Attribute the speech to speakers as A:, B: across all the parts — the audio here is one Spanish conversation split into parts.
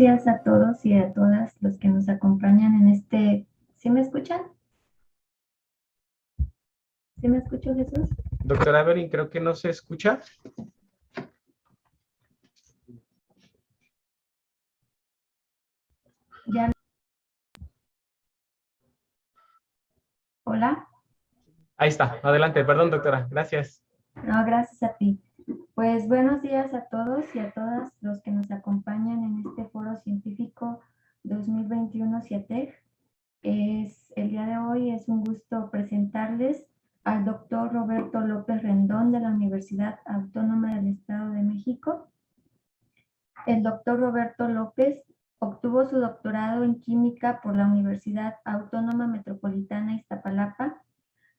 A: días a todos y a todas los que nos acompañan en este... ¿Sí me escuchan? ¿Sí me escucho, Jesús?
B: Doctora Evelyn, creo que no se escucha.
A: Ya. Hola.
B: Ahí está, adelante, perdón, doctora, gracias.
A: No, gracias a ti. Pues buenos días a todos y a todas los que nos acompañan en este Foro Científico 2021 CIATEC. El día de hoy es un gusto presentarles al doctor Roberto López Rendón de la Universidad Autónoma del Estado de México. El doctor Roberto López obtuvo su doctorado en química por la Universidad Autónoma Metropolitana Iztapalapa.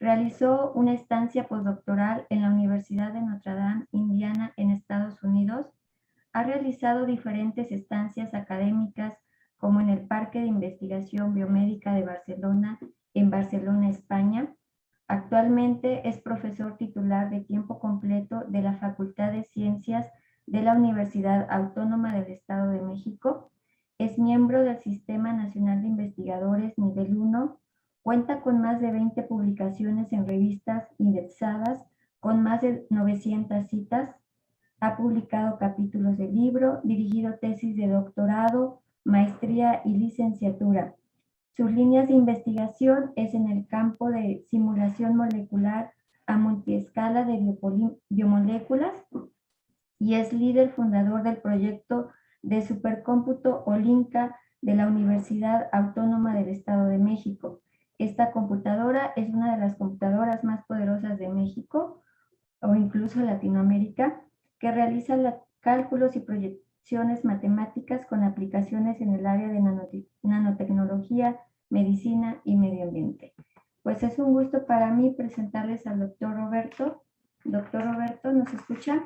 A: Realizó una estancia postdoctoral en la Universidad de Notre Dame, Indiana, en Estados Unidos. Ha realizado diferentes estancias académicas, como en el Parque de Investigación Biomédica de Barcelona, en Barcelona, España. Actualmente es profesor titular de tiempo completo de la Facultad de Ciencias de la Universidad Autónoma del Estado de México. Es miembro del Sistema Nacional de Investigadores Nivel 1. Cuenta con más de 20 publicaciones en revistas indexadas, con más de 900 citas. Ha publicado capítulos de libro, dirigido tesis de doctorado, maestría y licenciatura. Sus líneas de investigación es en el campo de simulación molecular a multiescala de biomoléculas y es líder fundador del proyecto de supercómputo OLINCA de la Universidad Autónoma del Estado de México. Esta computadora es una de las computadoras más poderosas de México o incluso Latinoamérica, que realiza cálculos y proyecciones matemáticas con aplicaciones en el área de nanotecnología, medicina y medio ambiente. Pues es un gusto para mí presentarles al doctor Roberto. Doctor Roberto, ¿nos escucha?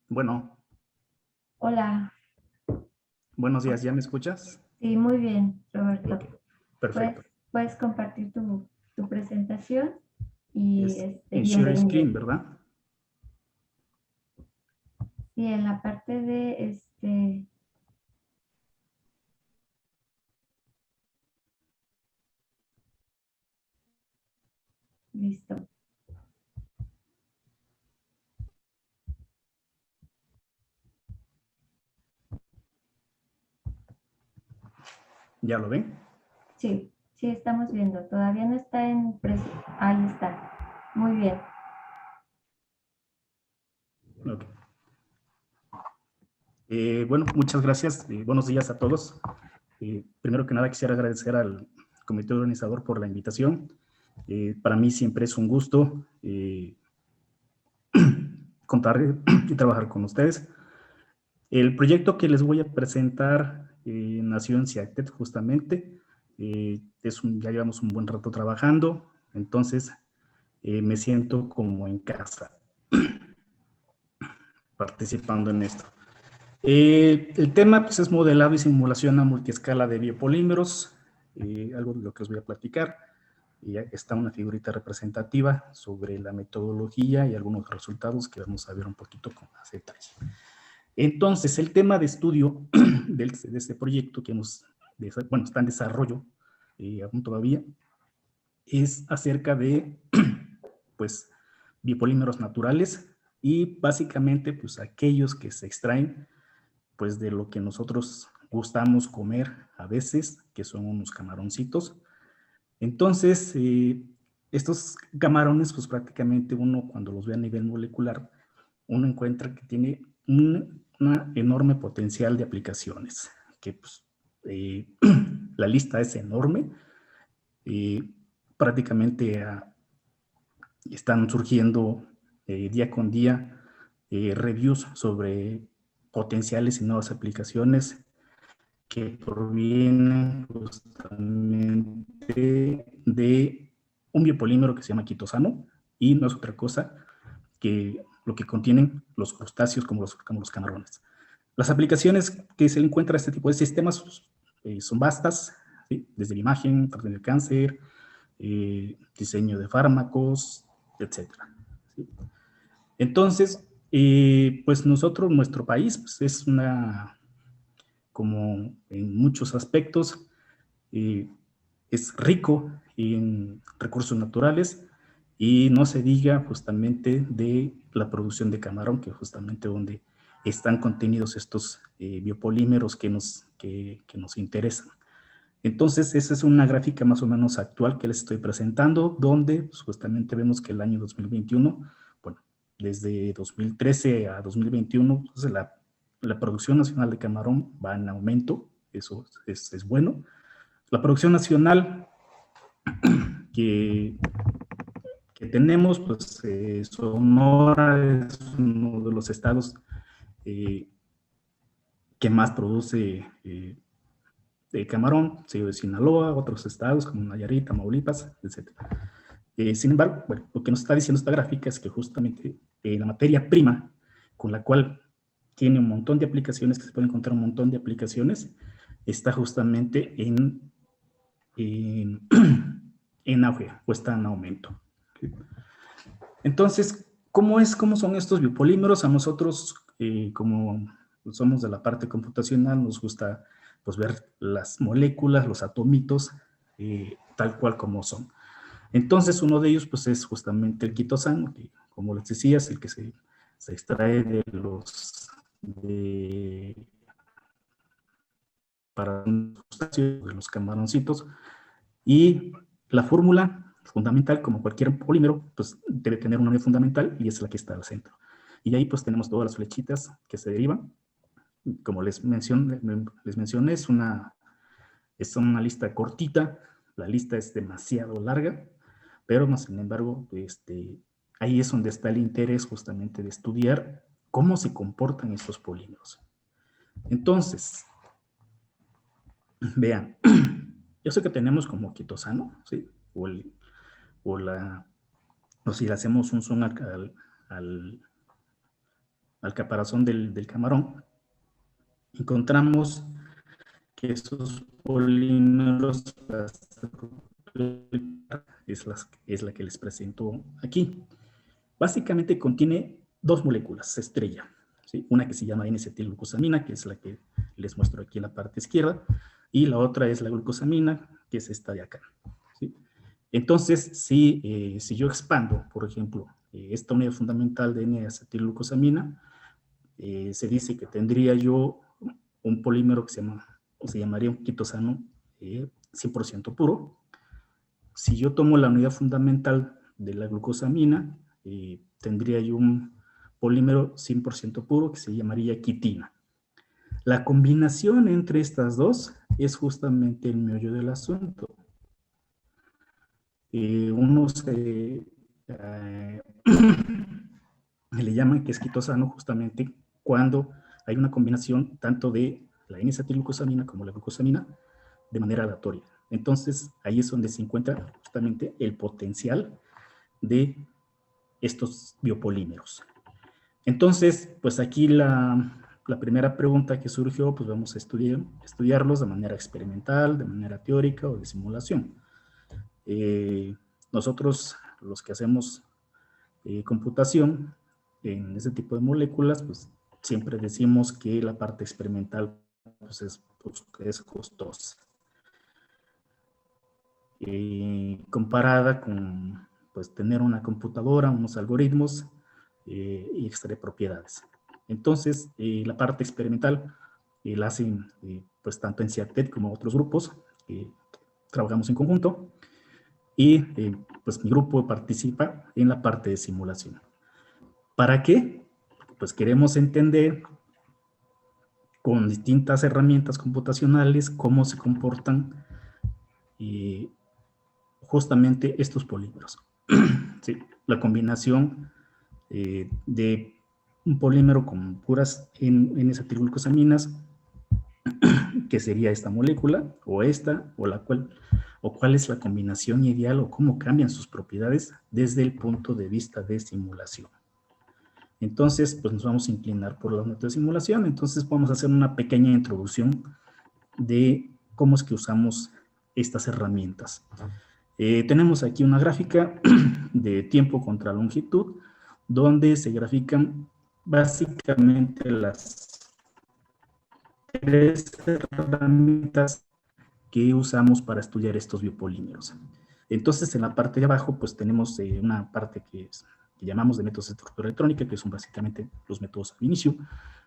C: Bueno.
A: Hola.
C: Buenos días, ¿ya me escuchas?
A: Sí, muy bien, Roberto.
C: Okay, perfecto.
A: Puedes compartir tu presentación y
C: en share
A: bienvenido.
C: screen, ¿verdad?
A: Sí, en la parte de listo.
C: ¿Ya lo ven?
A: Sí, sí, estamos viendo. Todavía no está en... Ahí está. Muy bien.
C: Okay. Bueno, muchas gracias. Buenos días a todos. Primero que nada quisiera agradecer al comité organizador por la invitación. Para mí siempre es un gusto contar y trabajar con ustedes. El proyecto que les voy a presentar nació en CIATEC justamente. Ya llevamos un buen rato trabajando, entonces me siento como en casa participando en esto. El tema pues, es modelado y simulación a multiescala de biopolímeros, algo de lo que os voy a platicar. Y está una figurita representativa sobre la metodología y algunos resultados que vamos a ver un poquito con más detalle. Entonces, el tema de estudio de este proyecto que está en desarrollo aún todavía, es acerca de, pues, biopolímeros naturales y básicamente, pues, aquellos que se extraen, pues, de lo que nosotros gustamos comer a veces, que son unos camaroncitos. Entonces, estos camarones, pues, prácticamente uno, cuando los ve a nivel molecular, uno encuentra que tiene una enorme potencial de aplicaciones, que pues, la lista es enorme. Prácticamente están surgiendo día con día reviews sobre potenciales y nuevas aplicaciones que provienen justamente de un biopolímero que se llama quitosano y no es otra cosa que lo que contienen los crustáceos como los camarones. Las aplicaciones que se encuentran a este tipo de sistemas son vastas, ¿sí? Desde la imagen, tratamiento del cáncer, diseño de fármacos, etc. ¿Sí? Entonces, pues nuestro país pues es como en muchos aspectos, es rico en recursos naturales y no se diga justamente de la producción de camarón, que justamente donde están contenidos estos biopolímeros que nos interesan. Entonces, esa es una gráfica más o menos actual que les estoy presentando, donde pues, justamente vemos que el año 2021, bueno, desde 2013 a 2021, pues, la producción nacional de camarón va en aumento, eso es bueno. La producción nacional que tenemos, pues Sonora es uno de los estados que más produce de camarón, seguido de Sinaloa, otros estados como Nayarit, Tamaulipas, etc. Sin embargo, bueno, lo que nos está diciendo esta gráfica es que justamente la materia prima con la cual tiene un montón de aplicaciones, que se pueden encontrar un montón de aplicaciones, está justamente en auge o está en aumento. Entonces, ¿cómo son estos biopolímeros? A nosotros, como somos de la parte computacional, nos gusta pues, ver las moléculas, los atomitos, tal cual como son. Entonces, uno de ellos pues, es justamente el quitosano, que como les decía, es el que se extrae de los de los camaroncitos, y la fórmula fundamental, como cualquier polímero, pues debe tener una unidad fundamental y es la que está al centro. Y ahí pues tenemos todas las flechitas que se derivan. Como les mencioné, es una lista cortita, la lista es demasiado larga, pero no, sin embargo, ahí es donde está el interés justamente de estudiar cómo se comportan estos polímeros. Entonces, vean, yo sé que tenemos como quitosano, ¿sí? O si le hacemos un zoom al caparazón del camarón, encontramos que estos polímeros es la que les presento aquí. Básicamente contiene dos moléculas estrella, ¿sí? Una que se llama N-acetilglucosamina, que es la que les muestro aquí en la parte izquierda, y la otra es la glucosamina, que es esta de acá, ¿sí? Entonces, si yo expando, por ejemplo, esta unidad fundamental de N-acetilglucosamina, se dice que tendría yo un polímero que se llamaría un quitosano 100% puro. Si yo tomo la unidad fundamental de la glucosamina, tendría yo un polímero 100% puro que se llamaría quitina. La combinación entre estas dos es justamente el meollo del asunto. Uno le llaman que es quitosano justamente cuando hay una combinación tanto de la N-acetilglucosamina como la glucosamina de manera aleatoria. Entonces, ahí es donde se encuentra justamente el potencial de estos biopolímeros. Entonces, pues aquí la primera pregunta que surgió, pues vamos a estudiarlos de manera experimental, de manera teórica o de simulación. Nosotros, los que hacemos computación en ese tipo de moléculas, pues siempre decimos que la parte experimental pues, es costosa. Comparada con pues, tener una computadora, unos algoritmos y extraer propiedades. Entonces, la parte experimental la hacen pues, tanto en CIATED como otros grupos que trabajamos en conjunto, y pues mi grupo participa en la parte de simulación. ¿Para qué? Pues queremos entender con distintas herramientas computacionales cómo se comportan justamente estos polímeros. ¿Sí? La combinación de un polímero con puras N-acetilglucosaminas, que sería esta molécula, o esta, o cuál es la combinación ideal, o cómo cambian sus propiedades desde el punto de vista de simulación. Entonces, pues nos vamos a inclinar por los métodos de simulación. Entonces, vamos a hacer una pequeña introducción de cómo es que usamos estas herramientas. Tenemos aquí una gráfica de tiempo contra longitud, donde se grafican básicamente las tres herramientas que usamos para estudiar estos biopolímeros. Entonces, en la parte de abajo, pues tenemos una parte que llamamos de métodos de estructura electrónica, que son básicamente los métodos ab initio,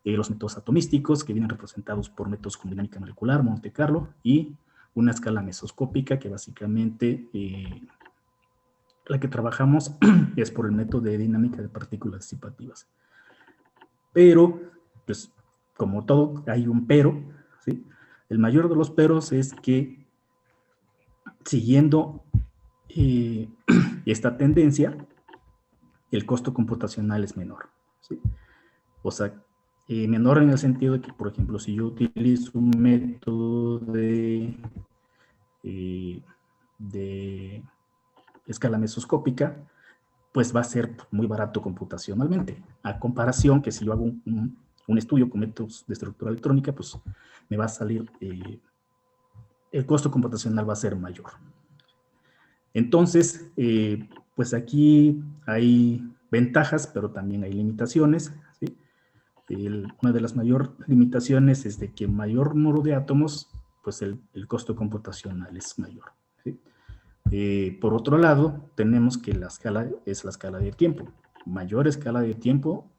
C: los métodos atomísticos, que vienen representados por métodos como dinámica molecular, Monte Carlo, y una escala mesoscópica, que básicamente la que trabajamos es por el método de dinámica de partículas disipativas. Pero, pues, como todo, hay un pero, ¿sí? El mayor de los peros es que, siguiendo esta tendencia, el costo computacional es menor, ¿sí? O sea, menor en el sentido de que, por ejemplo, si yo utilizo un método de escala mesoscópica, pues va a ser muy barato computacionalmente, a comparación que si yo hago un estudio con métodos de estructura electrónica, pues me va a salir, el costo computacional va a ser mayor. Entonces, pues aquí hay ventajas, pero también hay limitaciones, ¿sí? Una de las mayores limitaciones es de que mayor número de átomos, pues el costo computacional es mayor, ¿sí? Por otro lado, tenemos que la escala es la escala de tiempo. Mayor escala de tiempo,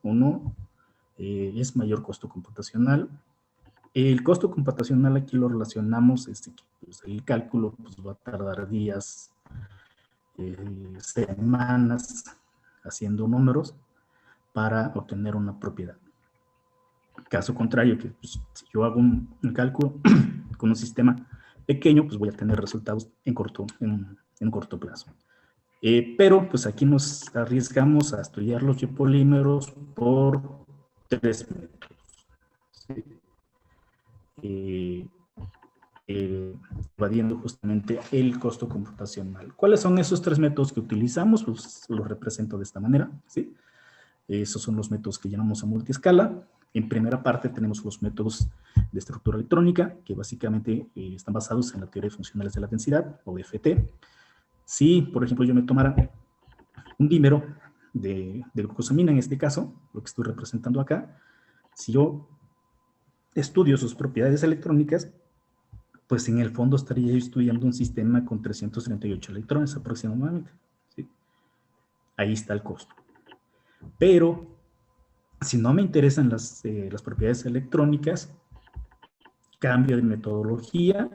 C: es mayor costo computacional. El costo computacional aquí lo relacionamos, que pues, el cálculo pues, va a tardar días, semanas haciendo números para obtener una propiedad. Caso contrario, que pues, si yo hago un cálculo con un sistema pequeño, pues voy a tener resultados en corto plazo. Pero pues aquí nos arriesgamos a estudiar los biopolímeros por tres métodos, ¿sí? Evadiendo justamente el costo computacional. ¿Cuáles son esos tres métodos que utilizamos? Pues los represento de esta manera, ¿sí? Esos son los métodos que llamamos a multiescala. En primera parte tenemos los métodos de estructura electrónica, que básicamente están basados en la teoría de funcionales de la densidad, o FT. Si, por ejemplo, yo me tomara un dímero de glucosamina, en este caso, lo que estoy representando acá, si yo estudio sus propiedades electrónicas, pues en el fondo estaría yo estudiando un sistema con 338 electrones aproximadamente, ¿sí? Ahí está el costo. Pero, si no me interesan las propiedades electrónicas, cambio de metodología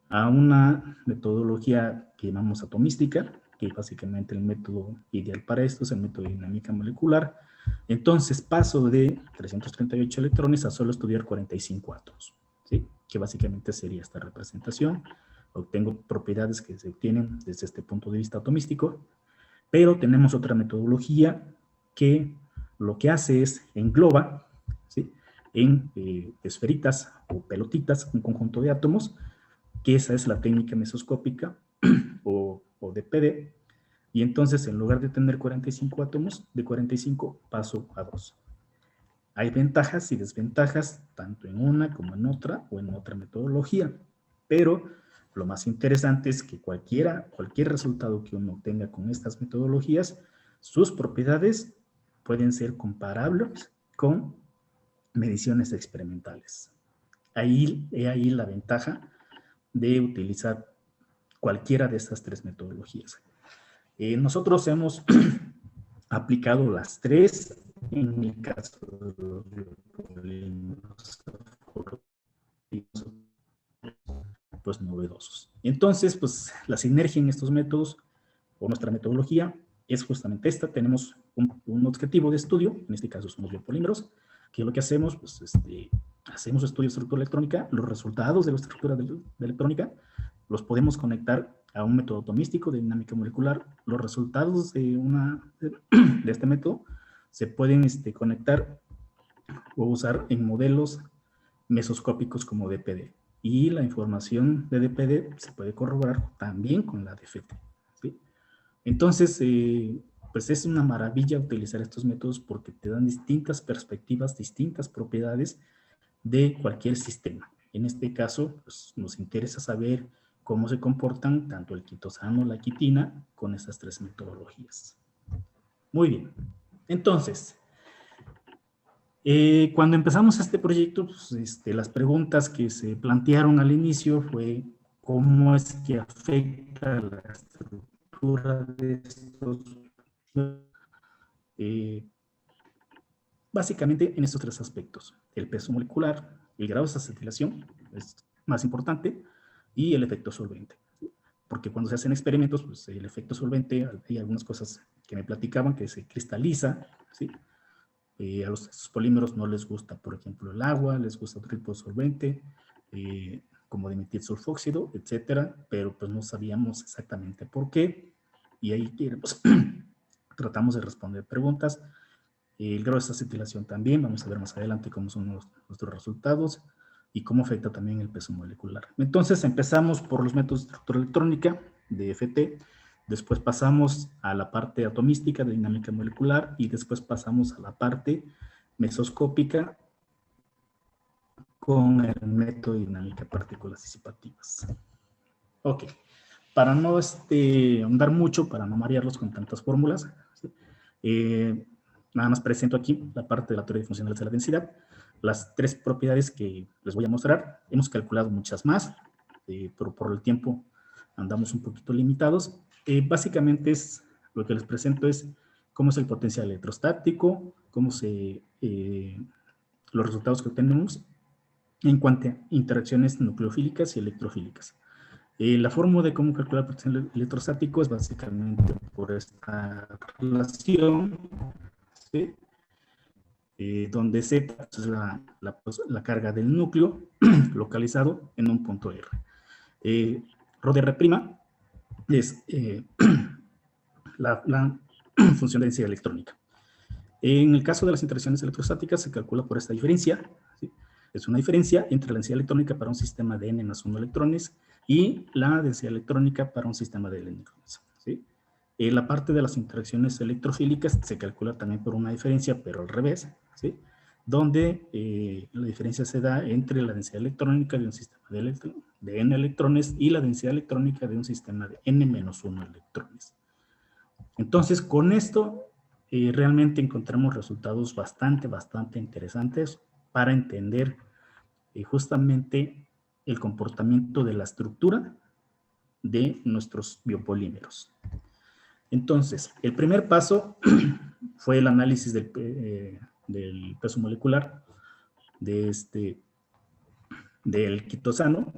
C: a una metodología que llamamos atomística, que básicamente el método ideal para esto es el método de dinámica molecular. Entonces paso de 338 electrones a solo estudiar 45 átomos, ¿sí? Que básicamente sería esta representación. Obtengo propiedades que se obtienen desde este punto de vista atomístico, pero tenemos otra metodología que lo que hace es engloba, ¿sí? En esferitas o pelotitas, un conjunto de átomos, que esa es la técnica mesoscópica o DPD, y entonces en lugar de tener 45 átomos, de 45 paso a 2. Hay ventajas y desventajas tanto en una como en otra o en otra metodología, pero lo más interesante es que cualquier resultado que uno obtenga con estas metodologías, sus propiedades pueden ser comparables con mediciones experimentales. Ahí la ventaja de utilizar cualquiera de estas tres metodologías. Nosotros hemos aplicado las tres en el caso de los biopolímeros pues novedosos. Entonces, pues la sinergia en estos métodos o nuestra metodología es justamente esta. Tenemos un objetivo de estudio, en este caso son los biopolímeros, que lo que hacemos, pues hacemos estudios de estructura electrónica, los resultados de la estructura de electrónica los podemos conectar a un método atomístico de dinámica molecular. Los resultados de este método se pueden conectar o usar en modelos mesoscópicos como DPD. Y la información de DPD se puede corroborar también con la de FT, ¿sí? Entonces, pues es una maravilla utilizar estos métodos porque te dan distintas perspectivas, distintas propiedades de cualquier sistema. En este caso, pues, nos interesa saber cómo se comportan tanto el quitosano, la quitina, con esas tres metodologías. Muy bien. Entonces, cuando empezamos este proyecto, pues, las preguntas que se plantearon al inicio fue cómo es que afecta la estructura de estos, básicamente en estos tres aspectos: el peso molecular, el grado de acetilación, es más importante, y el efecto solvente. Porque cuando se hacen experimentos, pues el efecto solvente, hay algunas cosas que me platicaban que se cristaliza, ¿sí? A estos polímeros no les gusta, por ejemplo, el agua, les gusta otro tipo de solvente, como dimetilsulfóxido, etcétera, pero pues no sabíamos exactamente por qué, y ahí pues, tratamos de responder preguntas. El grado de acetilación también, vamos a ver más adelante cómo son nuestros resultados y cómo afecta también el peso molecular. Entonces empezamos por los métodos de estructura electrónica, de FT, después pasamos a la parte atomística de dinámica molecular y después pasamos a la parte mesoscópica con el método de dinámica de partículas disipativas. Ok, para no ahondar mucho, para no marearlos con tantas fórmulas, ¿sí? Nada más presento aquí la parte de la teoría de funcionales de la densidad. Las tres propiedades que les voy a mostrar, hemos calculado muchas más, pero por el tiempo andamos un poquito limitados. Básicamente lo que les presento es cómo es el potencial electrostático, los resultados que obtenemos en cuanto a interacciones nucleofílicas y electrofílicas. La fórmula de cómo calcular el potencial electrostático es básicamente por esta relación, ¿sí? Donde Z es la carga del núcleo localizado en un punto R. Rho de R' es la función de densidad electrónica. En el caso de las interacciones electrostáticas se calcula por esta diferencia, ¿sí? Es una diferencia entre la densidad electrónica para un sistema de n más 1 electrones y la densidad electrónica para un sistema de electrones, ¿sí? La parte de las interacciones electrofílicas se calcula también por una diferencia, pero al revés, ¿sí? Donde la diferencia se da entre la densidad electrónica de un sistema de n electrones y la densidad electrónica de un sistema de n menos 1 electrones. Entonces, con esto realmente encontramos resultados bastante interesantes para entender justamente el comportamiento de la estructura de nuestros biopolímeros. Entonces, el primer paso fue el análisis del peso molecular del quitosano.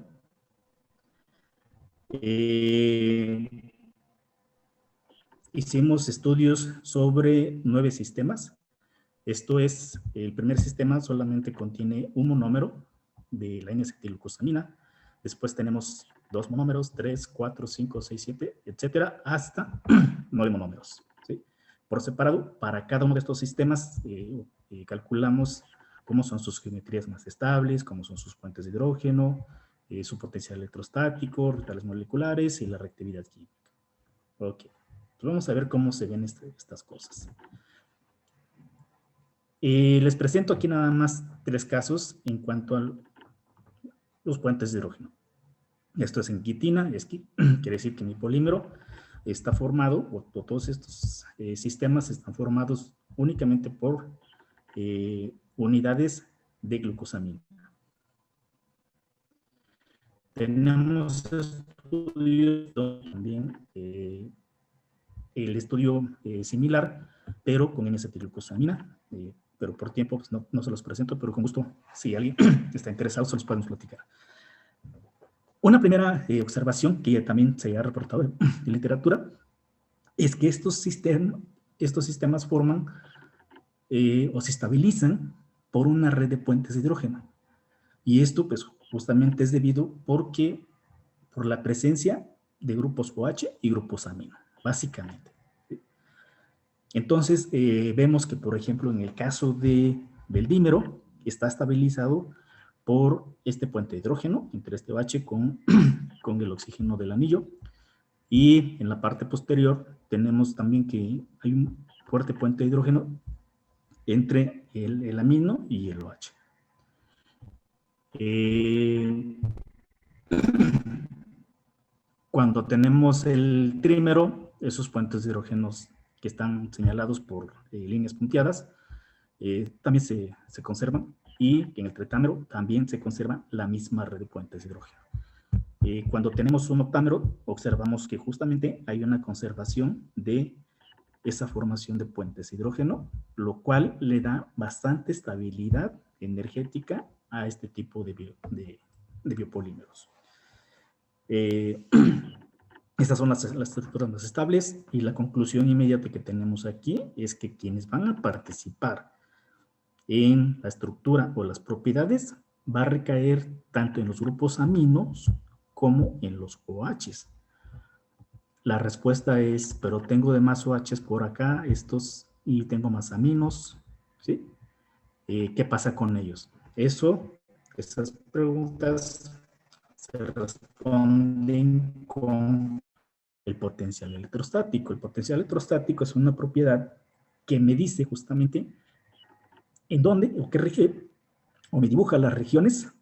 C: Hicimos estudios sobre 9 sistemas. Esto es, el primer sistema solamente contiene un monómero de la N-acetilglucosamina. Después tenemos 2 monómeros, 3, 4, 5, 6, 7, etcétera, hasta 9 monómeros, ¿sí? Por separado, para cada uno de estos sistemas calculamos cómo son sus geometrías más estables, cómo son sus puentes de hidrógeno, su potencial electrostático, orbitales moleculares y la reactividad química. Ok, pues vamos a ver cómo se ven estas cosas. Les presento aquí nada más 3 casos en cuanto a los puentes de hidrógeno. Esto es en quitina, quiere decir que mi polímero está formado, o todos estos sistemas están formados únicamente por unidades de glucosamina. Tenemos estudios también, el estudio similar, pero con N-acetilglucosamina, pero por tiempo pues no se los presento, pero con gusto, si alguien está interesado, se los podemos platicar. Una primera observación que también se ha reportado en literatura es que estos sistemas forman o se estabilizan por una red de puentes de hidrógeno. Y esto pues justamente es debido por la presencia de grupos OH y grupos amino, básicamente. Entonces vemos que, por ejemplo, en el caso del dímero, está estabilizado por este puente de hidrógeno entre este OH con el oxígeno del anillo. Y en la parte posterior tenemos también que hay un fuerte puente de hidrógeno entre el amino y el OH. Cuando tenemos el trímero, esos puentes de hidrógenos que están señalados por líneas punteadas, también se conservan, y en el tretámero también se conserva la misma red de puentes de hidrógeno. Cuando tenemos un octámero, observamos que justamente hay una conservación de esa formación de puentes de hidrógeno, lo cual le da bastante estabilidad energética a este tipo de biopolímeros. Estas son las estructuras más estables, y la conclusión inmediata que tenemos aquí es que quienes van a participar en la estructura o las propiedades va a recaer tanto en los grupos aminos como en los OHs. La respuesta es, pero tengo de más OHs por acá, estos, y tengo más aminos, ¿sí? ¿Qué pasa con ellos? Esas preguntas se responden con el potencial electrostático. El potencial electrostático es una propiedad que me dice justamente en dónde, o qué rige, o me dibuja las regiones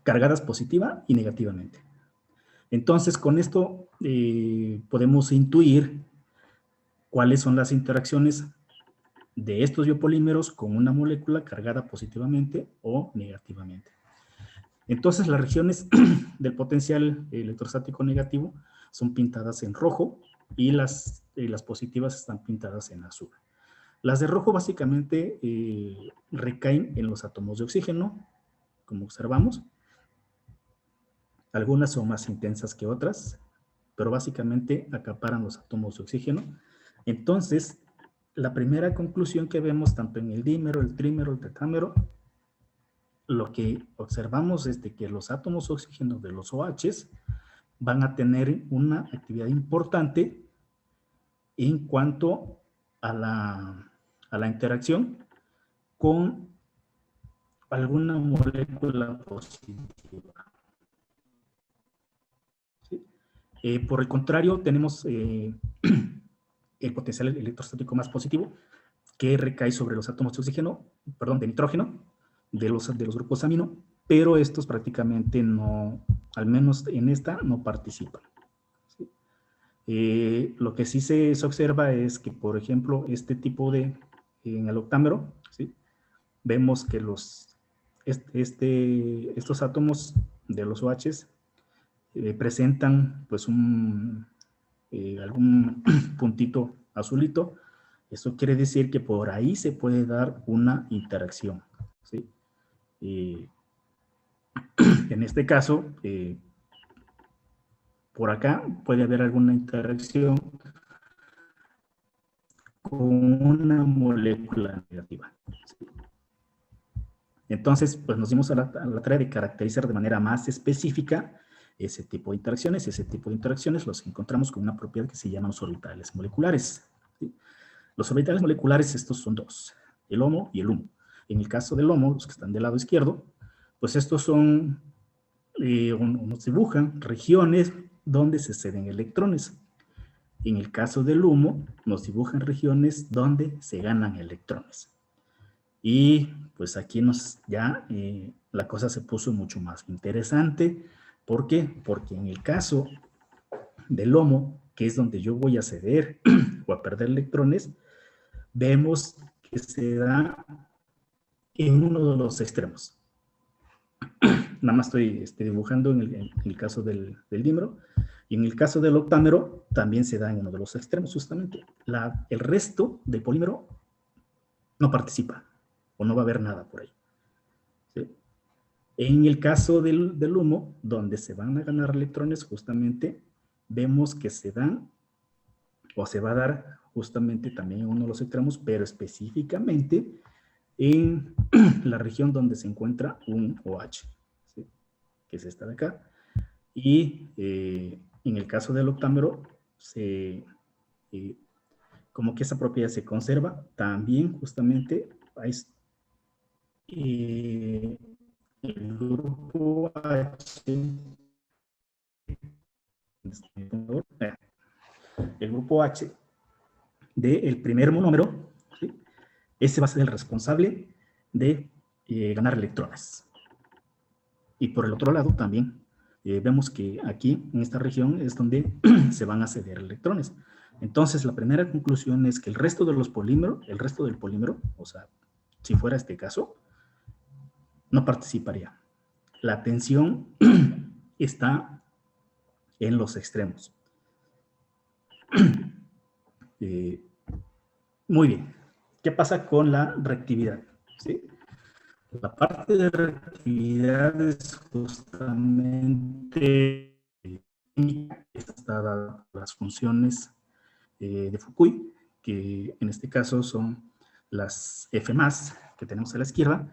C: cargadas positiva y negativamente. Entonces, con esto podemos intuir cuáles son las interacciones de estos biopolímeros con una molécula cargada positivamente o negativamente. Entonces, las regiones del potencial electrostático negativo son pintadas en rojo, y las positivas están pintadas en azul. Las de rojo básicamente recaen en los átomos de oxígeno, como observamos. Algunas son más intensas que otras, pero básicamente acaparan los átomos de oxígeno. Entonces, la primera conclusión que vemos tanto en el dímero, el trímero, el tetrámero, lo que observamos es de que los átomos de oxígeno de los OHs van a tener una actividad importante en cuanto a la interacción con alguna molécula positiva. ¿Sí? Por el contrario, tenemos el potencial electrostático más positivo, que recae sobre los átomos de oxígeno, perdón, de nitrógeno, de los grupos amino, pero estos prácticamente no, al menos en esta, no participan. ¿Sí? Lo que sí se observa es que, por ejemplo, este tipo en el octámero, ¿sí? Vemos que estos átomos de los OHs presentan pues algún puntito azulito. Eso quiere decir que por ahí se puede dar una interacción, ¿sí? En este caso, por acá puede haber alguna interacción con una molécula negativa, ¿sí? Entonces, pues nos dimos a la tarea de caracterizar de manera más específica ese tipo de interacciones. Ese tipo de interacciones los encontramos con una propiedad que se llaman los orbitales moleculares, ¿sí? Los orbitales moleculares, estos son dos, el HOMO y el LUMO. En el caso del HOMO, los que están del lado izquierdo, pues estos son, nos dibujan regiones donde se ceden electrones. En el caso del LUMO, nos dibujan regiones donde se ganan electrones. Y pues aquí la cosa se puso mucho más interesante. ¿Por qué? Porque en el caso del HOMO, que es donde yo voy a ceder o a perder electrones, vemos que se da en uno de los extremos. Nada más estoy dibujando en el caso del dímero, y en el caso del octámero también se da en uno de los extremos justamente. El resto del polímero no participa, o no va a haber nada por ahí, ¿sí? En el caso del HOMO, donde se van a ganar electrones, justamente vemos que se dan, o se va a dar justamente también en uno de los extremos, pero específicamente en la región donde se encuentra un OH, ¿sí? Que es esta de acá. Y en el caso del octámero, como que esa propiedad se conserva, también justamente hay el grupo H el grupo H del primer monómero, ¿sí? Ese va a ser el responsable de ganar electrones. Y por el otro lado también vemos que aquí en esta región es donde se van a ceder electrones. Entonces la primera conclusión es que el resto de los polímeros, el resto del polímero, o sea, si fuera este caso, no participaría. La tensión está en los extremos. Muy bien. ¿Qué pasa con la reactividad? ¿Sí? La parte de reactividad es justamente está dada por las funciones de Fukui, que en este caso son las F+, que tenemos a la izquierda,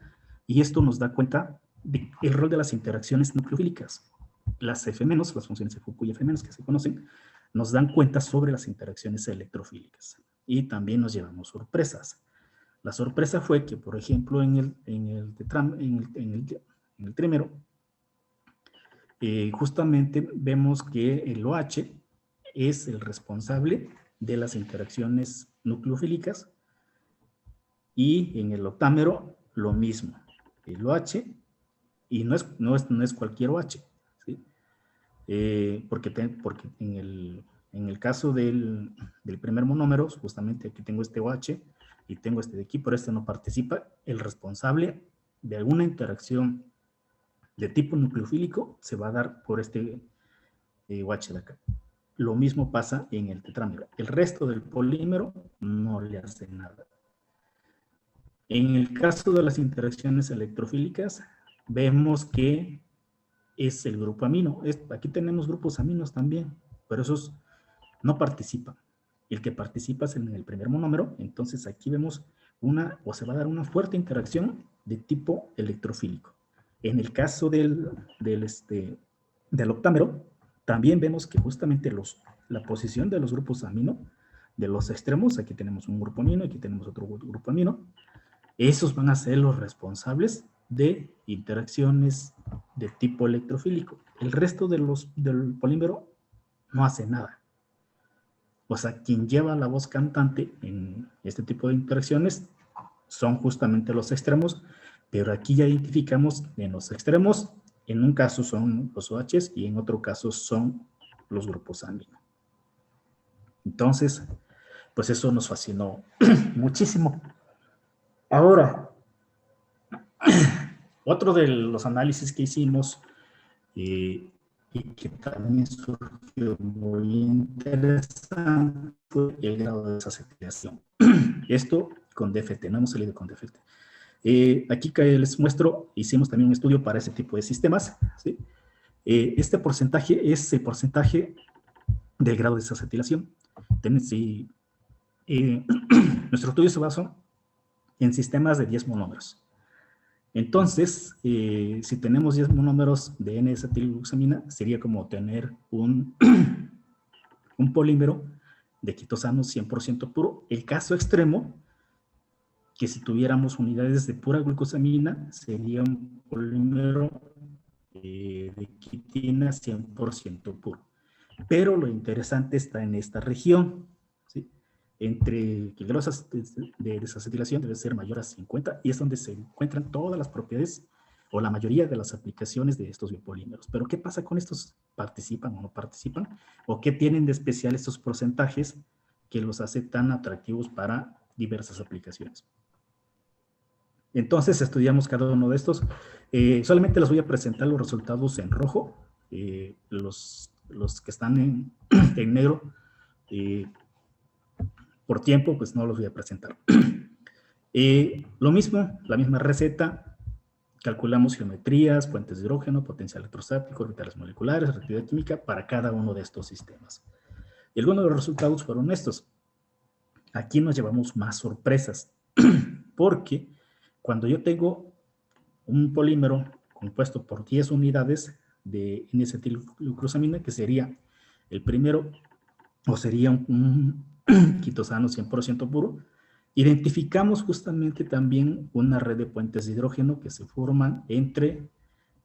C: y esto nos da cuenta del rol de las interacciones nucleofílicas. Las F-, las funciones de Fukui F-, que se conocen, nos dan cuenta sobre las interacciones electrofílicas. Y también nos llevamos sorpresas. La sorpresa fue que, por ejemplo, en el trímero, justamente vemos que el OH es el responsable de las interacciones nucleofílicas, y en el octámero lo mismo. El OH, y no es cualquier OH, ¿sí? Porque en el caso del primer monómero, justamente aquí tengo este OH y tengo este de aquí, pero este no participa. El responsable de alguna interacción de tipo nucleofílico se va a dar por este OH de acá. Lo mismo pasa en el tetrámero. El resto del polímero no le hace nada. En el caso de las interacciones electrofílicas, vemos que es el grupo amino. Aquí tenemos grupos aminos también, pero esos no participan. El que participa es en el primer monómero. Entonces aquí vemos se va a dar una fuerte interacción de tipo electrofílico. En el caso del octámero, también vemos que justamente la posición de los grupos amino, de los extremos, aquí tenemos un grupo amino, aquí tenemos otro grupo amino, esos van a ser los responsables de interacciones de tipo electrofílico. El resto del polímero no hace nada. O sea, quien lleva la voz cantante en este tipo de interacciones son justamente los extremos, pero aquí ya identificamos en los extremos, en un caso son los OHs y en otro caso son los grupos amino. Entonces, pues eso nos fascinó muchísimo. Ahora, otro de los análisis que hicimos y que también surgió muy interesante fue el grado de desacetilación. Esto con DFT, no hemos salido con DFT. Aquí que les muestro, hicimos también un estudio para ese tipo de sistemas, ¿sí? Este porcentaje es el porcentaje del grado de desacetilación. Nuestro estudio se basó en sistemas de 10 monómeros. Entonces, si tenemos 10 monómeros de N-acetilglucosamina, sería como tener un polímero de quitosano 100% puro. El caso extremo, que si tuviéramos unidades de pura glucosamina, sería un polímero de quitina 100% puro. Pero lo interesante está en esta región, ¿sí? Entre que el grado de desacetilación debe ser mayor a 50 y es donde se encuentran todas las propiedades o la mayoría de las aplicaciones de estos biopolímeros. Pero ¿qué pasa con estos? ¿Participan o no participan? ¿O qué tienen de especial estos porcentajes que los hace tan atractivos para diversas aplicaciones? Entonces estudiamos cada uno de estos. Solamente les voy a presentar los resultados en rojo. Los que están en negro, por tiempo, pues no los voy a presentar. Lo mismo, la misma receta. Calculamos geometrías, puentes de hidrógeno, potencial electrostático, orbitales moleculares, reactividad química para cada uno de estos sistemas. Y algunos de los resultados fueron estos. Aquí nos llevamos más sorpresas, porque cuando yo tengo un polímero compuesto por 10 unidades de N-acetilglucosamina, que sería el primero, o sería un quitosano 100% puro, identificamos justamente también una red de puentes de hidrógeno que se forman entre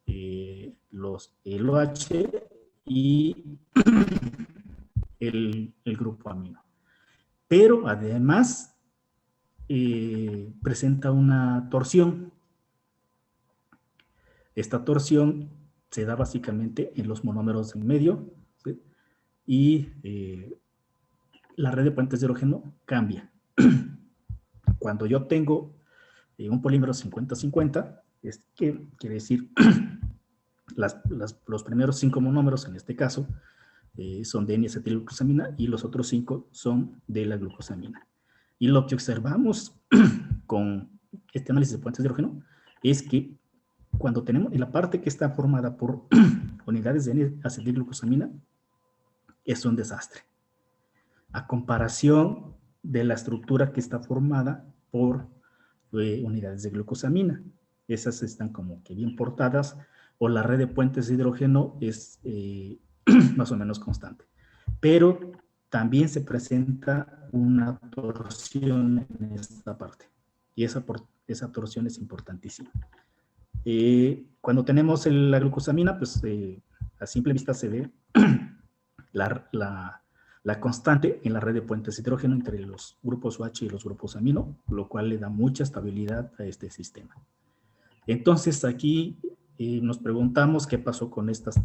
C: el OH y el grupo amino. Pero además presenta una torsión. Esta torsión se da básicamente en los monómeros en medio, ¿sí? Y la red de puentes de hidrógeno cambia. Cuando yo tengo un polímero 50-50, quiere decir los primeros 5 monómeros, en este caso, son de N-acetilglucosamina y los otros 5 son de la glucosamina. Y lo que observamos con este análisis de puentes de hidrógeno es que cuando tenemos en la parte que está formada por unidades de N-acetilglucosamina, es un desastre. A comparación de la estructura que está formada por unidades de glucosamina. Esas están como que bien portadas, o la red de puentes de hidrógeno es más o menos constante. Pero también se presenta una torsión en esta parte. Y esa torsión es importantísima. Cuando tenemos la glucosamina, pues a simple vista se ve la constante en la red de puentes de hidrógeno entre los grupos OH y los grupos amino, lo cual le da mucha estabilidad a este sistema. Entonces aquí nos preguntamos qué pasó con estas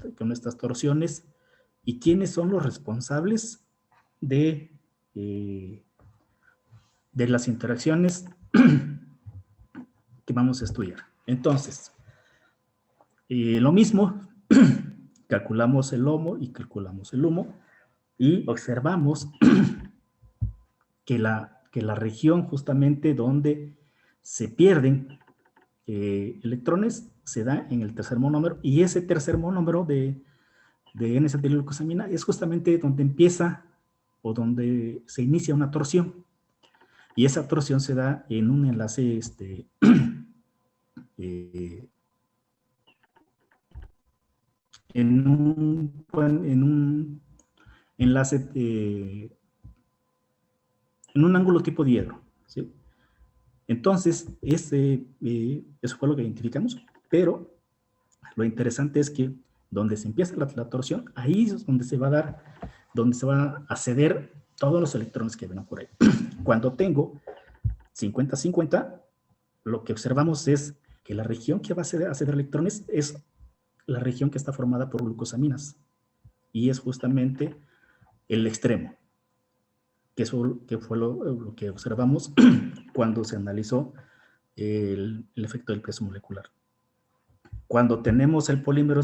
C: torsiones y quiénes son los responsables de las interacciones que vamos a estudiar. Entonces, lo mismo, calculamos el LOMO y calculamos el HUMO y observamos que la región justamente donde se pierden electrones se da en el tercer monómero, y ese tercer monómero de N-acetilglucosamina es justamente donde empieza o donde se inicia una torsión, y esa torsión se da en un enlace en un enlace en un ángulo tipo diedro, ¿sí? Entonces, eso fue lo que identificamos, pero lo interesante es que donde se empieza la torsión, ahí es donde se va a dar, donde se va a ceder todos los electrones que ven por ahí. Cuando tengo 50-50, lo que observamos es que la región que va a ceder electrones es la región que está formada por glucosaminas, y es justamente el extremo, que fue lo que observamos cuando se analizó el efecto del peso molecular. Cuando tenemos el polímero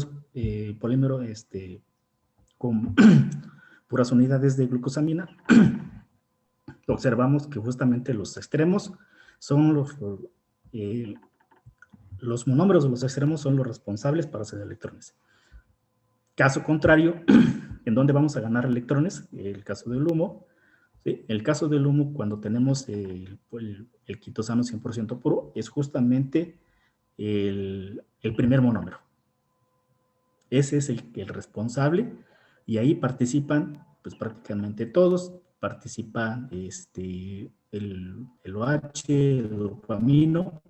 C: con puras unidades de glucosamina, observamos que justamente los extremos son los monómeros de los extremos son los responsables para hacer electrones. Caso contrario, ¿en dónde vamos a ganar electrones? El caso del HUMO. ¿Sí? El caso del HUMO, cuando tenemos el quitosano 100% puro, es justamente el primer monómero. Ese es el responsable, y ahí participan pues prácticamente todos. Participa el OH, el grupo amino.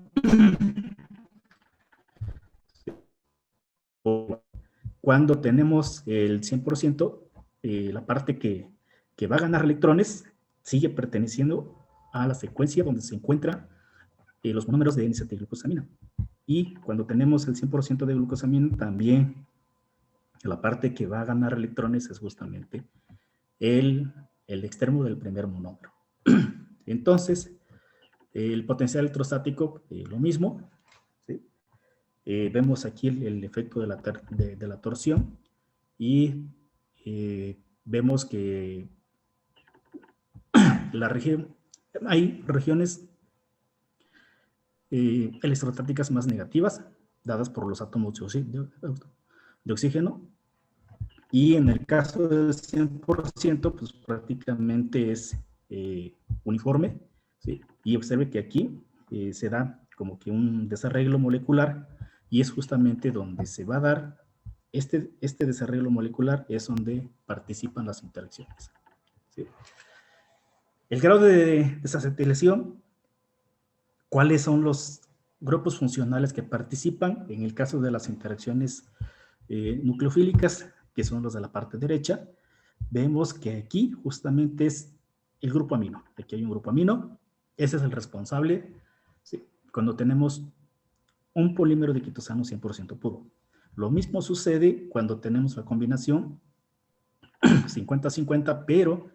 C: Cuando tenemos el 100%, la parte que va a ganar electrones sigue perteneciendo a la secuencia donde se encuentran los monómeros de N-acetilglucosamina. Y cuando tenemos el 100% de glucosamina, también la parte que va a ganar electrones es justamente el extremo del primer monómero. Entonces, el potencial electrostático, lo mismo, ¿sí? Vemos aquí el efecto de la torsión, y vemos que hay regiones electrostáticas más negativas, dadas por los átomos de oxígeno, y en el caso del 100%, pues prácticamente es uniforme, ¿sí? Y observe que aquí se da como que un desarreglo molecular, y es justamente donde se va a dar este desarreglo molecular, es donde participan las interacciones, ¿sí? El grado de desacetilación, ¿cuáles son los grupos funcionales que participan? En el caso de las interacciones nucleofílicas, que son los de la parte derecha, vemos que aquí justamente es el grupo amino. Aquí hay un grupo amino, ese es el responsable, ¿sí? Cuando tenemos un polímero de quitosano 100% puro. Lo mismo sucede cuando tenemos la combinación 50-50, pero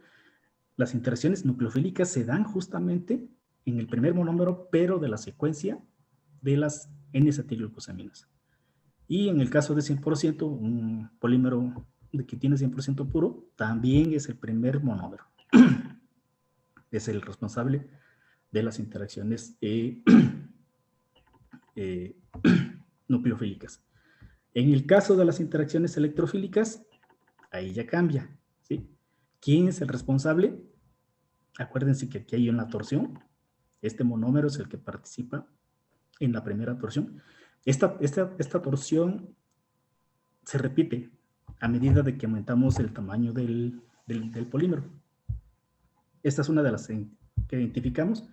C: las interacciones nucleofílicas se dan justamente en el primer monómero, pero de la secuencia de las N-acetilglucosaminas. Y en el caso de 100%, un polímero que tiene 100% puro, también es el primer monómero. Es el responsable de las interacciones nucleofílicas. En el caso de las interacciones electrofílicas, ahí ya cambia, ¿sí? ¿Quién es el responsable? Acuérdense que aquí hay una torsión. Este monómero es el que participa en la primera torsión. Esta torsión se repite a medida de que aumentamos el tamaño del polímero. Esta es una de las que identificamos.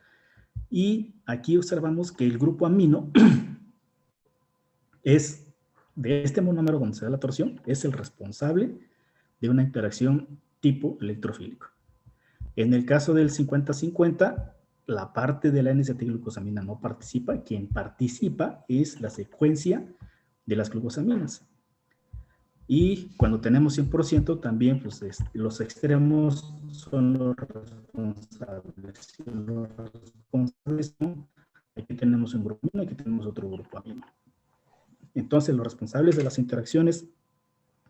C: Y aquí observamos que el grupo amino es de este monómero donde se da la torsión, es el responsable de una interacción tipo electrofílico. En el caso del 50-50, la parte de la N-acetilglucosamina no participa. Quien participa es la secuencia de las glucosaminas. Y cuando tenemos 100%, también pues, los extremos son los responsables. Los responsables son, aquí tenemos un grupo amino, aquí tenemos otro grupo amino. Entonces, los responsables de las interacciones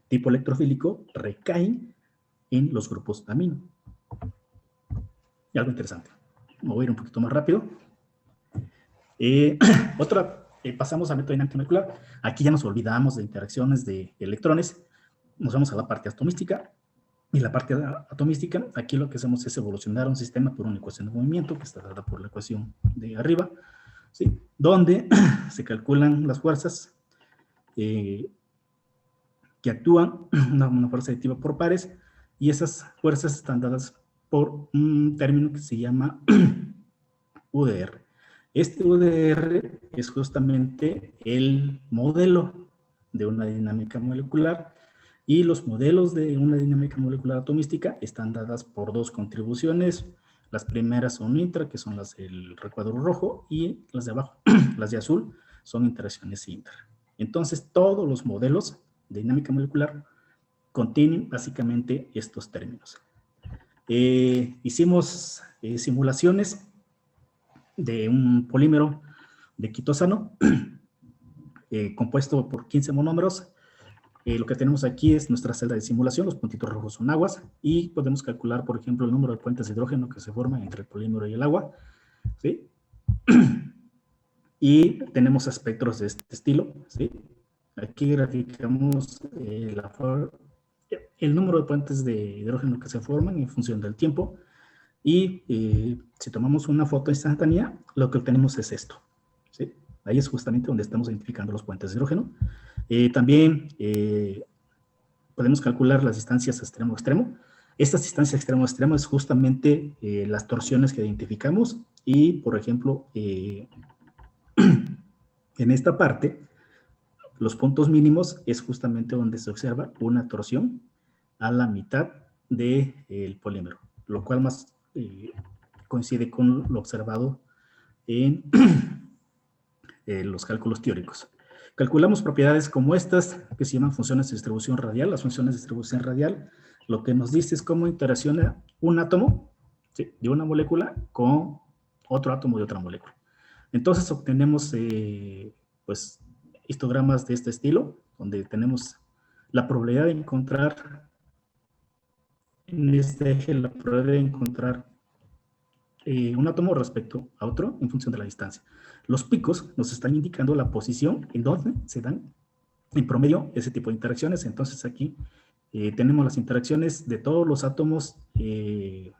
C: tipo electrofílico recaen en los grupos amino. Y algo interesante. Me voy a ir un poquito más rápido. Pasamos a método dinámica molecular. Aquí ya nos olvidamos de interacciones de electrones. Nos vamos a la parte atomística. Y la parte atomística, aquí lo que hacemos es evolucionar un sistema por una ecuación de movimiento, que está dada por la ecuación de arriba, ¿sí? Donde se calculan las fuerzas que actúan, una fuerza adictiva por pares, y esas fuerzas están dadas por un término que se llama UDR. Este UDR es justamente el modelo de una dinámica molecular, y los modelos de una dinámica molecular atomística están dadas por dos contribuciones. Las primeras son intra, que son las del recuadro rojo, y las de abajo, las de azul, son interacciones inter. Entonces, todos los modelos de dinámica molecular contienen básicamente estos términos. Hicimos simulaciones de un polímero de quitosano compuesto por 15 monómeros. Lo que tenemos aquí es nuestra celda de simulación, los puntitos rojos son aguas, y podemos calcular, por ejemplo, el número de puentes de hidrógeno que se forman entre el polímero y el agua, ¿sí? Y tenemos espectros de este estilo, ¿sí? Aquí graficamos el número de puentes de hidrógeno que se forman en función del tiempo, y si tomamos una foto instantánea, lo que obtenemos es esto, ¿sí? Ahí es justamente donde estamos identificando los puentes de hidrógeno. También podemos calcular las distancias extremo-extremo. Estas distancias extremo-extremo es justamente las torsiones que identificamos, y, por ejemplo, en esta parte, los puntos mínimos es justamente donde se observa una torsión a la mitad del polímero, lo cual más coincide con lo observado en los cálculos teóricos. Calculamos propiedades como estas, que se llaman funciones de distribución radial. Las funciones de distribución radial lo que nos dice es cómo interacciona un átomo, ¿sí?, de una molécula con otro átomo de otra molécula. Entonces obtenemos pues, histogramas de este estilo, donde tenemos la probabilidad de encontrar, en este eje, la probabilidad de encontrar un átomo respecto a otro en función de la distancia. Los picos nos están indicando la posición en donde se dan en promedio ese tipo de interacciones. Entonces aquí tenemos las interacciones de todos los átomos de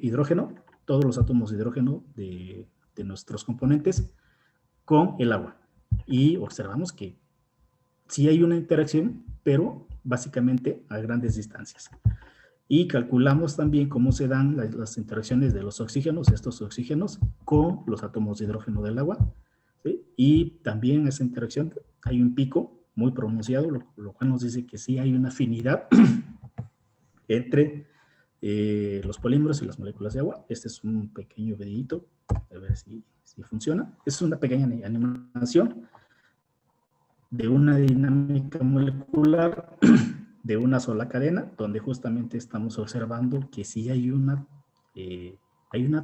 C: hidrógeno, todos los átomos de hidrógeno de nuestros componentes con el agua. Y observamos que sí hay una interacción, pero básicamente a grandes distancias. Y calculamos también cómo se dan las interacciones de los oxígenos, estos oxígenos, con los átomos de hidrógeno del agua, ¿sí? Y también esa interacción hay un pico muy pronunciado, lo cual nos dice que sí hay una afinidad entre los polímeros y las moléculas de agua. Este es un pequeño videito, a ver si funciona. Es una pequeña animación de una dinámica molecular de una sola cadena, donde justamente estamos observando que sí hay una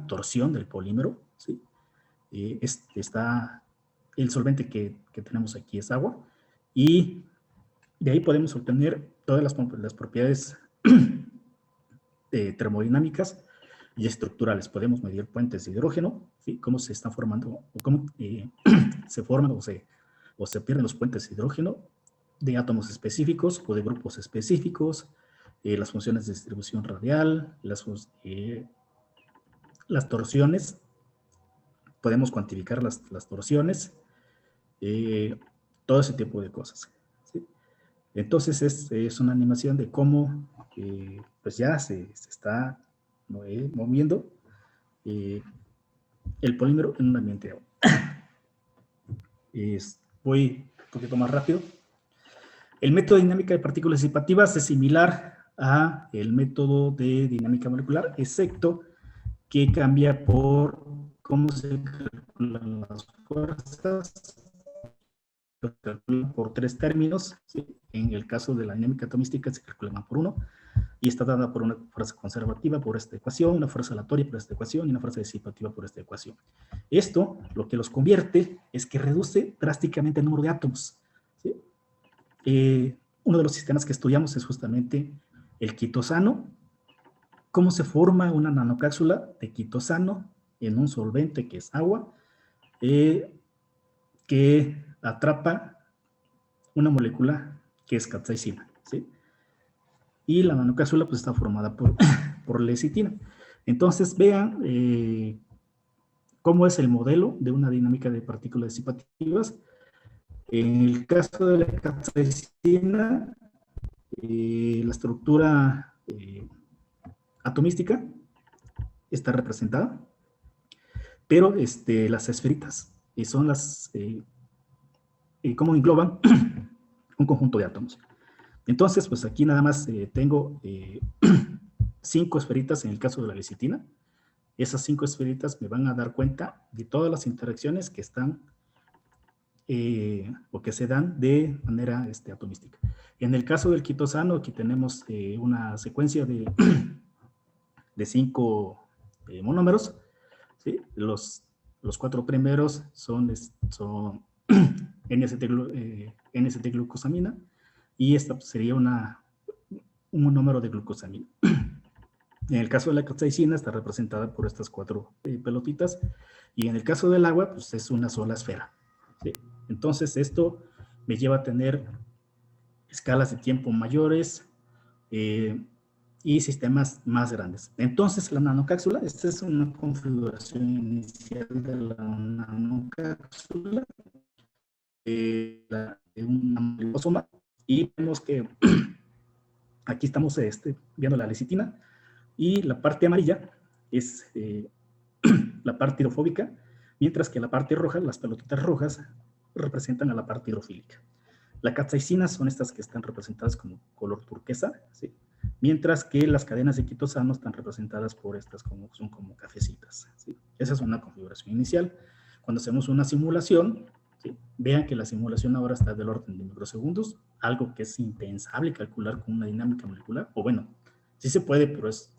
C: torsión del polímero, ¿sí? Está el solvente que tenemos aquí es agua, y de ahí podemos obtener todas las propiedades termodinámicas y estructurales. Podemos medir puentes de hidrógeno, ¿sí? Cómo se están formando, o cómo se forman o se pierden los puentes de hidrógeno de átomos específicos o de grupos específicos, las funciones de distribución radial, las torsiones, podemos cuantificar las torsiones, todo ese tipo de cosas, ¿sí? Entonces es una animación de cómo pues ya se está moviendo el polímero en un ambiente de agua. Voy un poquito más rápido. El método de dinámica de partículas disipativas es similar a el método de dinámica molecular, excepto que cambia por cómo se calculan las fuerzas. Se calcula por 3 términos, ¿sí? En el caso de la dinámica atomística se calcula por 1, y está dada por una fuerza conservativa por esta ecuación, una fuerza aleatoria por esta ecuación y una fuerza disipativa por esta ecuación. Esto lo que los convierte es que reduce drásticamente el número de átomos, ¿sí? Uno de los sistemas que estudiamos es justamente el quitosano. Cómo se forma una nanocápsula de quitosano en un solvente que es agua, que atrapa una molécula que es capsaicina, ¿sí? Y la nanocápsula pues está formada por lecitina. Entonces vean cómo es el modelo de una dinámica de partículas disipativas. En el caso de la capsaicina, la estructura atomística está representada, pero las esferitas son las cómo engloban un conjunto de átomos. Entonces, pues aquí nada más tengo 5 esferitas en el caso de la lecitina. Esas 5 esferitas me van a dar cuenta de todas las interacciones que están o que se dan de manera atomística. En el caso del quitosano, aquí tenemos una secuencia de 5 monómeros, ¿sí? Los 4 primeros son N-acetilglucosamina, y esta sería un monómero de glucosamina. En el caso de la capsaicina está representada por estas 4 pelotitas, y en el caso del agua pues es una sola esfera, ¿sí? Entonces esto me lleva a tener escalas de tiempo mayores y sistemas más grandes. Entonces la nanocápsula, esta es una configuración inicial de la nanocápsula, de un liposoma, y vemos que aquí estamos viendo la lecitina, y la parte amarilla es la parte hidrofóbica, mientras que la parte roja, las pelotitas rojas, representan a la parte hidrofílica. La capsaicina son estas que están representadas como color turquesa, ¿sí? Mientras que las cadenas de quitosano están representadas por estas son como cafecitas, ¿sí? Esa es una configuración inicial. Cuando hacemos una simulación, ¿sí? Vean que la simulación ahora está del orden de microsegundos, algo que es impensable calcular con una dinámica molecular, o bueno, sí se puede, pero es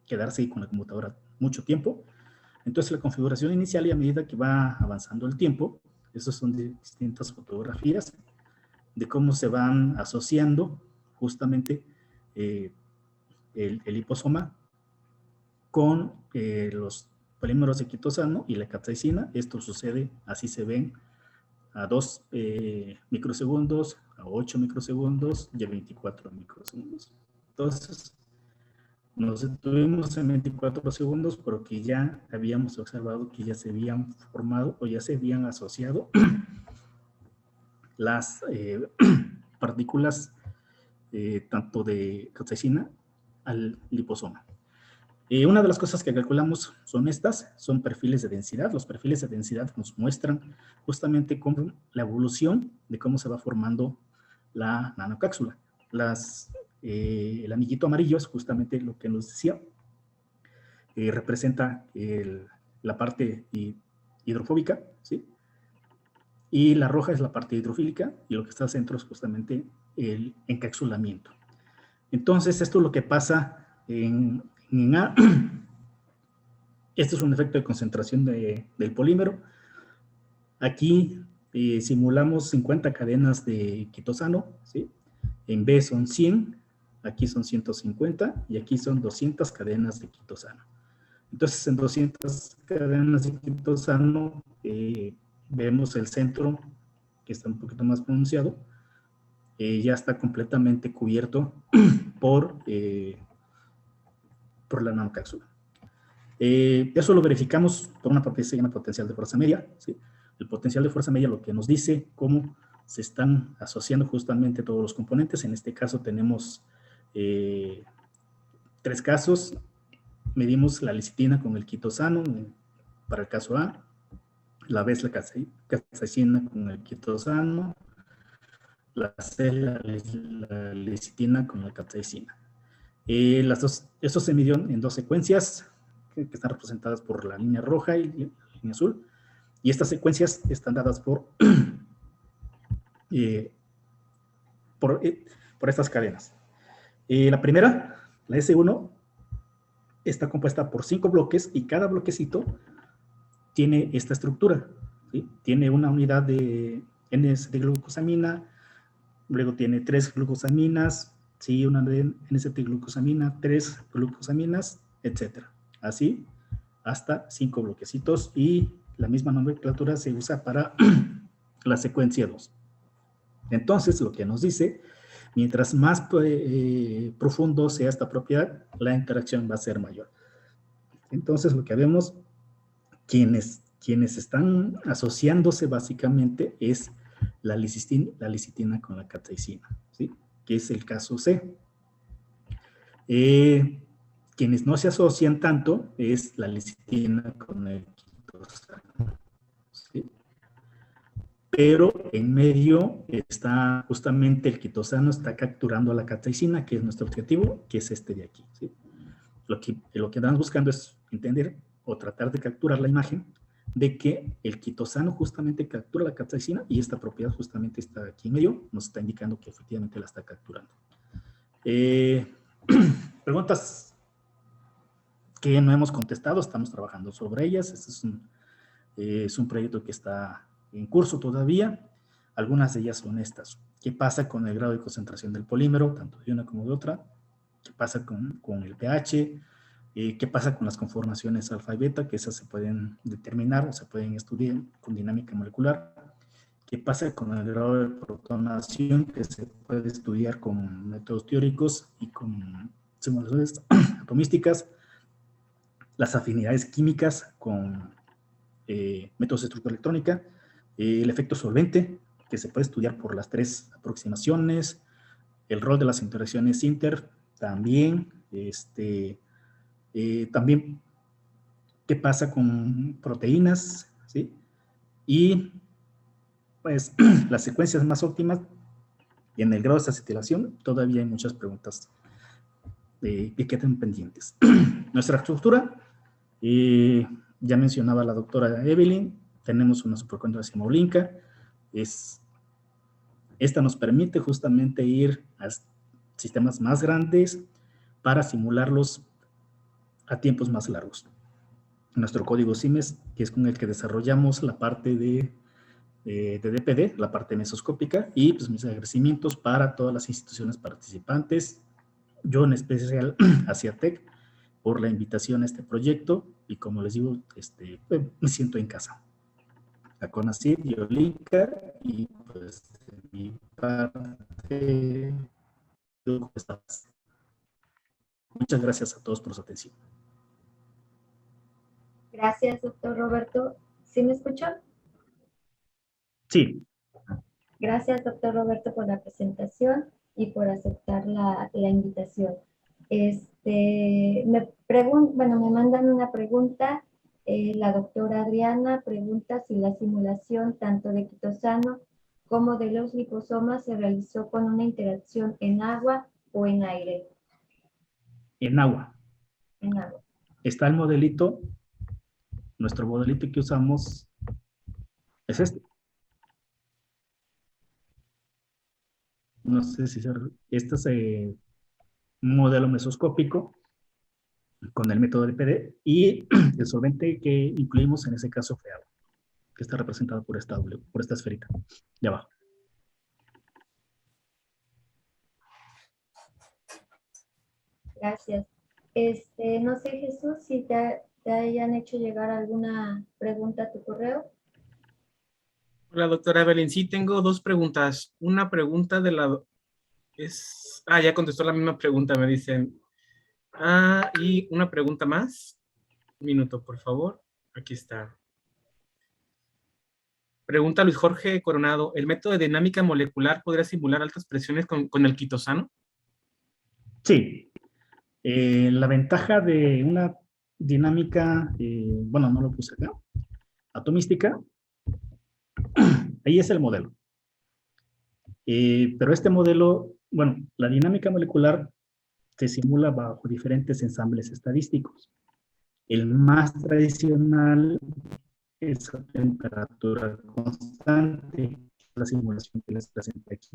C: quedarse ahí con la computadora mucho tiempo. Entonces la configuración inicial, y a medida que va avanzando el tiempo, estas son distintas fotografías de cómo se van asociando justamente el liposoma con los polímeros de quitosano y la capsaicina. Esto sucede, así se ven, a 2 microsegundos, a 8 microsegundos y a 24 microsegundos. Entonces, nos detuvimos en 24 segundos porque ya habíamos observado que ya se habían formado o ya se habían asociado las partículas tanto de capsaicina al liposoma. Una de las cosas que calculamos son estas, son perfiles de densidad. Los perfiles de densidad nos muestran justamente cómo la evolución de cómo se va formando la nanocápsula. El anillito amarillo es justamente lo que nos decía, representa la parte hidrofóbica, ¿sí? Y la roja es la parte hidrofílica, y lo que está al centro es justamente el encapsulamiento. Entonces, esto es lo que pasa en A. Este es un efecto de concentración del polímero. Aquí simulamos 50 cadenas de quitosano, ¿sí? En B son 100, aquí son 150 y aquí son 200 cadenas de quitosano. Entonces, en 200 cadenas de quitosano vemos el centro, que está un poquito más pronunciado, ya está completamente cubierto por la nanocápsula. Eso lo verificamos por una propiedad que se llama potencial de fuerza media, ¿sí? El potencial de fuerza media lo que nos dice cómo se están asociando justamente todos los componentes. En este caso tenemos 3 casos. Medimos la lecitina con el quitosano para el caso A, la B es la capsaicina con el quitosano, la C la lecitina con la capsaicina. Esto se midió en 2 secuencias que están representadas por la línea roja y la línea azul, y estas secuencias están dadas por estas cadenas. La primera, la S1, está compuesta por 5 bloques y cada bloquecito tiene esta estructura, ¿sí? Tiene una unidad de N-S de glucosamina, luego tiene 3 glucosaminas, ¿sí? Una de N-acetilglucosamina, 3 glucosaminas, etc. Así hasta 5 bloquecitos, y la misma nomenclatura se usa para la secuencia 2. Entonces, lo que nos dice, mientras más profundo sea esta propiedad, la interacción va a ser mayor. Entonces, lo que vemos, quienes están asociándose básicamente es la lecitina con la capsaicina, ¿sí? Que es el caso C. Quienes no se asocian tanto es la lecitina con el quitosano, ¿sí? Pero en medio está justamente el quitosano, está capturando a la capsaicina, que es nuestro objetivo, que es este de aquí, ¿sí? Lo que estamos buscando es entender o tratar de capturar la imagen de que el quitosano justamente captura la capsaicina, y esta propiedad justamente está aquí en medio, nos está indicando que efectivamente la está capturando. Preguntas que no hemos contestado, estamos trabajando sobre ellas. Este es un proyecto que está en curso todavía. Algunas de ellas son estas. ¿Qué pasa con el grado de concentración del polímero, tanto de una como de otra? ¿Qué pasa con el pH? ¿Qué pasa con las conformaciones alfa y beta? Que esas se pueden determinar o se pueden estudiar con dinámica molecular. ¿Qué pasa con el grado de protonación? Que se puede estudiar con métodos teóricos y con simulaciones atomísticas. Las afinidades químicas con métodos de estructura electrónica. El efecto solvente, que se puede estudiar por las 3 aproximaciones. El rol de las interacciones inter, también. También, ¿qué pasa con proteínas? ¿Sí? Y, pues, las secuencias más óptimas y en el grado de acetylación, todavía hay muchas preguntas que quedan pendientes. Nuestra estructura, ya mencionaba la doctora Evelyn, tenemos una superconductora simaulinca. Esta nos permite justamente ir a sistemas más grandes para simularlos a tiempos más largos. Nuestro código CIMES, que es con el que desarrollamos la parte de DPD, la parte mesoscópica, y pues mis agradecimientos para todas las instituciones participantes, yo en especial a CIATEC, por la invitación a este proyecto, y como les digo, pues, me siento en casa. A CONACYT y Olinka, y pues de mi parte, muchas gracias a todos por su atención.
A: Gracias, doctor Roberto. ¿Sí me escuchan?
C: Sí.
A: Gracias, doctor Roberto, por la presentación y por aceptar la invitación. Me mandan una pregunta. La doctora Adriana pregunta si la simulación tanto de quitosano como de los liposomas se realizó con una interacción en agua o en aire.
C: En agua.
A: En agua.
C: Está el modelito. Nuestro modelito que usamos es este. No sé si este es un modelo mesoscópico con el método de PD y el solvente que incluimos en ese caso fue agua, que está representado por por esta esferita de abajo.
A: Gracias. No sé, Jesús, si te hayan hecho llegar alguna pregunta a tu correo.
B: Hola, doctora Evelyn. Sí, tengo dos preguntas. Una pregunta de la... ya contestó la misma pregunta, me dicen. Y una pregunta más. Un minuto, por favor. Aquí está. Pregunta Luis Jorge Coronado. ¿El método de dinámica molecular podría simular altas presiones con el quitosano?
C: Sí. La ventaja de una dinámica, bueno, no lo puse acá, atomística, ahí es el modelo. Pero este modelo, bueno, la dinámica molecular se simula bajo diferentes ensambles estadísticos. El más tradicional es a temperatura constante, la simulación que les presenté aquí.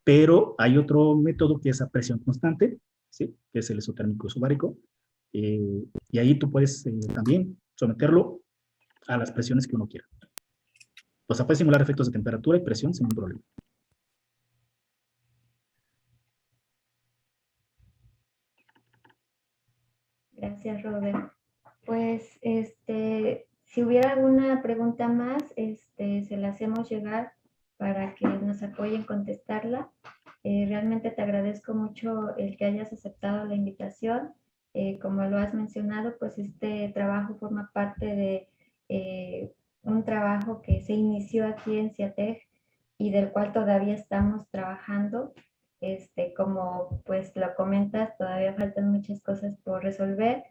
C: Pero hay otro método que es a presión constante, ¿sí? Que es el isotérmico isobárico, y ahí tú puedes también someterlo a las presiones que uno quiera. O sea, puedes simular efectos de temperatura y presión sin ningún problema.
A: Gracias, Robert. Pues, si hubiera alguna pregunta más, se la hacemos llegar para que nos apoyen contestarla. Realmente te agradezco mucho el que hayas aceptado la invitación. Como lo has mencionado, pues este trabajo forma parte de un trabajo que se inició aquí en CIATEG y del cual todavía estamos trabajando. Como pues lo comentas, todavía faltan muchas cosas por resolver,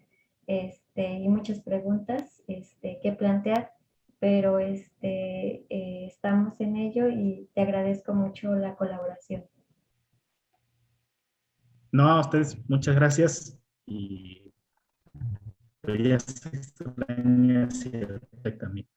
A: y muchas preguntas que plantear, pero estamos en ello y te agradezco mucho la colaboración.
C: No, a ustedes, muchas gracias. Y ya se extraña perfectamente.